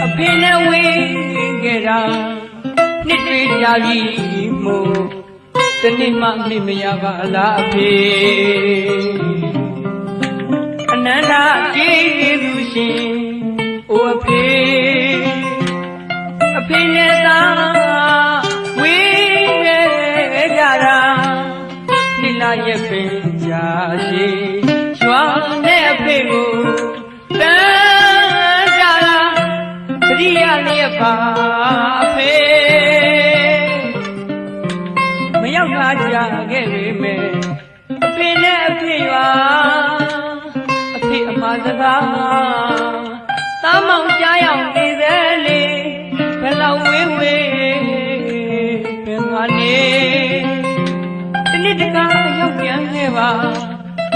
အဖေနဲ့ဝေးခဲ့တာနှစ်တွေကြာပြီမို့တနေ့မှမေ့မရပါလားအဖေအနန္တကျေးဇူးရှင်အိုအဖေအဖေနဲ့သားဝေးခဲ့ကြတာနှစ်လရက်ပင်ကြာရှိရွာနဲ့အဖေကိုတန်းကြတာတတိယနေ့ပါအဖေမရောက်လာကြခဲ့ပေမဲ့အဖေနဲ့အဖေရွာအဖေအမစကားသားမောင်ကြားရောက်နေသေးလေဘယ်လောက်ဝေးဝေးဘယ်မှာနေဒီနေ့တကားရောက်ပြန်ခဲ့ပါ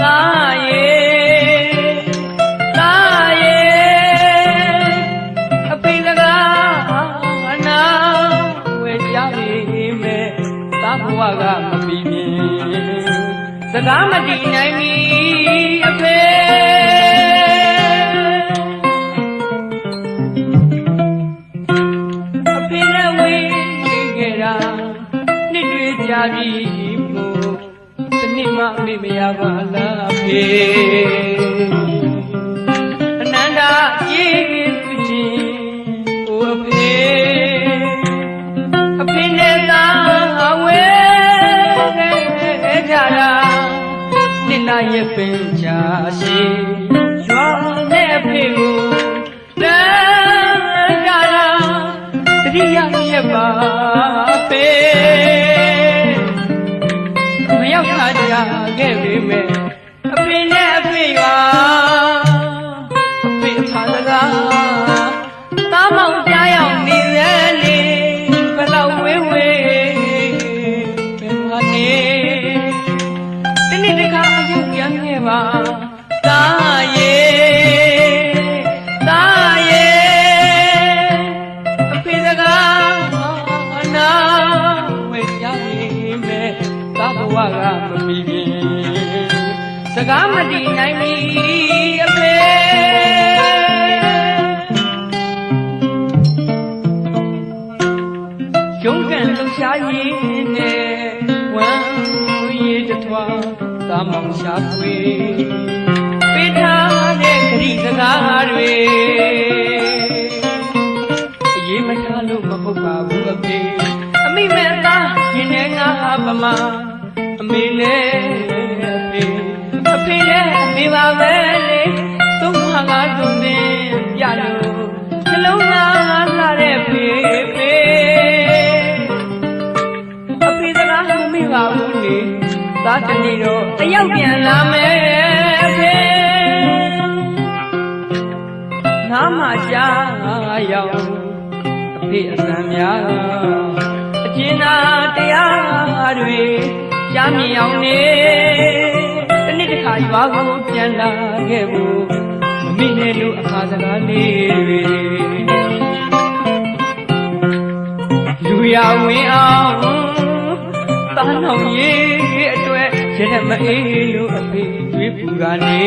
သားရဲ့သားရဲ့အဖေစကားနာဝဲကြပြီမဲ့သားဘဝကမပြီးမြင်စကားမတည်နိုင်မီအဖေအဖေနဲ့ဝေးခဲ့တာနှစ်တွေကြာပြီမို့တနေ့မှမေ့မရပါလားအဖေအနန္တကျေးဇူးရှင်အိုအဖေအဖေနဲ့သားဝေးခဲ့ကြတာနှစ်လရက်ပင်ကြာရှိရွာနဲ့အဖေကိုတန်းကြတာတတိယရက်ပါအဖေမရောက်လာကြခဲ့ပေမဲ့အဖေနဲ့အဖေရွာအဖေအဖစကားသားမောင်ကြားရောက်နေသေးလေဘယ်လောက်ဝေးဝေးဘယ်မှာနေဒီနေ့တခါအယုတ်ပြန်ခဲ့ပါသားရဲ့သားရဲ့အဖေစကားနာဝဲကြပြီမဲ့သားဘဝကမမီပြီစကားမတည်နိုင်မီအဖေရုံးကန်လှရှားရင်းနဲ့ဝမ်းရည်တထွားသားမောင်ရှာဖွေပေးထားတဲ့ဂရိစကားတွေအရေးမထားလို့မဟုတ်ပါဘူးအဖေအမိမဲ့သားရင်ထဲငါပမာအမေနဲ့အဖေနဲ့အမေပါပဲလေသုံးပါးကားသုံးနေပြလို့နှလုံးသားလာတဲ့ဖေအဖေစကားမမေ့ပါဘူးလေသားတနေ့တော့တယောက်ပြန်လာမယ်အဖေငါမှကြားရောက်အဖေအစံများအကျဉ်းသာတရားတွေကြားမြင်အောင်နေတနေ့တစ်ခါရွာကိုပြန်လာခဲ့ဖို့မမိနဲ့လို့အခါစကားလေးတွေလူရဝင်အောင်သားတော်ရဲ့အတွက်ရက်မအေးလို့အဖေတွေးပူတာနေ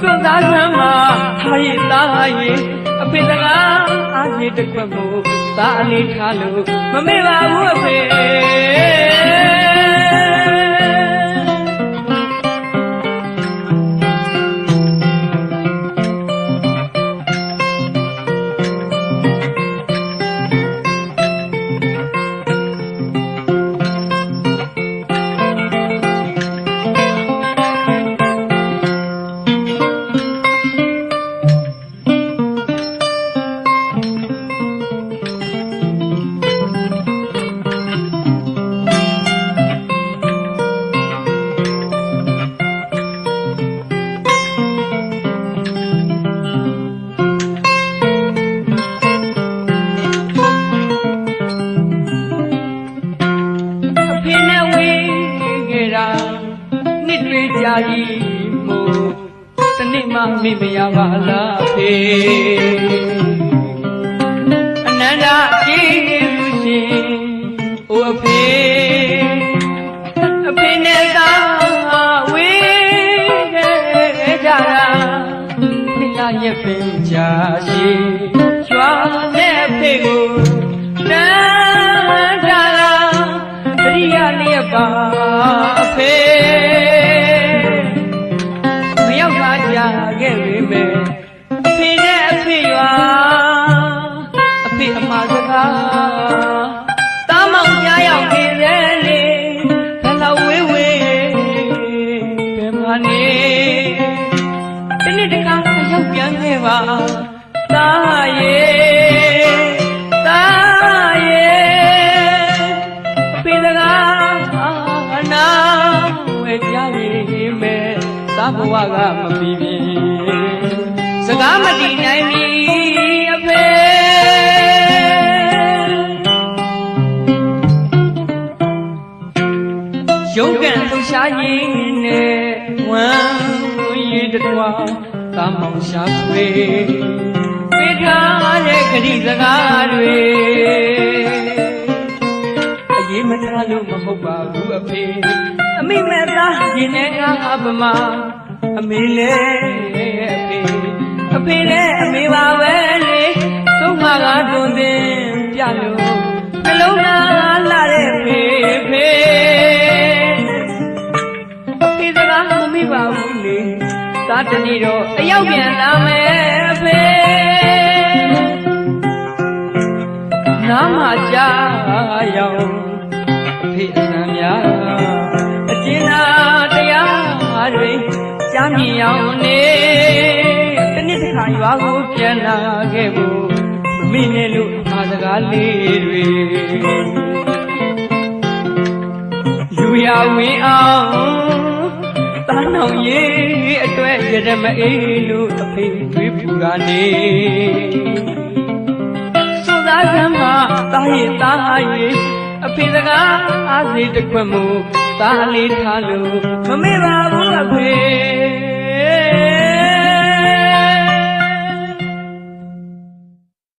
စွန့်သားဆမ်းမှာထားရသားရဲ့အဖေစကားအားရတစ်ခွက်ကိုသားအလေးထားလို့မမေ့ပါဘူးအဖေကြာကြီးမို့တနေ့မှမေ့မရပါလားဖေအနန္တကျေးဇူးရှင်အိုအဖေအဖေ နဲ့ပင်ချာရှိရွာနဲ့ဖေကိုတန်းတာလာတရိယာလျက်ပါအဖေမရောက်လာကြခဲ့ပေမဲ့အဖေနဲ့အဖေရွာအဖေအမှားစကားတားမောင်ကြားရောက်နေတယ်လေဘယ်လောက်ဝေးဝေးဘယ်မှာနေတနေ့တခါရောက်ပြန်ခဲ့ပါတားရဲ့တားရဲ့အဖေစကားနာဝဲကြပြီမဲ့သာဘဝကမပြီးပြီစကားမတည်နိုင်ပြီအဖေရုပ်ကံလှရှားရင်းနဲ့ဝမ်းရည်တွားသာမောင်ရှာဖွေပေးထားတဲ့ခရီးစကားတွေအရေးမထားလို့မဟုတ်ပါဘူးအဖေအမိမဲ့သားရင်ထဲကအပမအမေလည်းအဖေလည်းအမေပါပဲလေသုံးခါကတွင်တင်ပြလို့နှလုံးသားလာတဲ့ဖေဖေအဖေစကားမမိပါဘူးလေသာတနေ့တော့တယောက်ပြန်လာမယ်အဖေနားမှာကြားရောက်အဖေအစံများအကျဉ်းသာတရားတွေကြားမြင်ရောက်နေတနေ့တစ်ခါရွာကိုပြန်လာခဲ့ဖို့မမိနဲ့လို့အခါစကားလေးတွေလူရဝင်အောင်တားနှောင်ရေးအတွက်ရရမအေးလို့အဖေတွေးပူကနေစွတ်သားစမ်းမတားရဲ့တားရဲ့အဖေစကားအားစိတ်တစ်ခွက်မို့သားလေးထားလို့မမေ့ပါဘူးအဖေ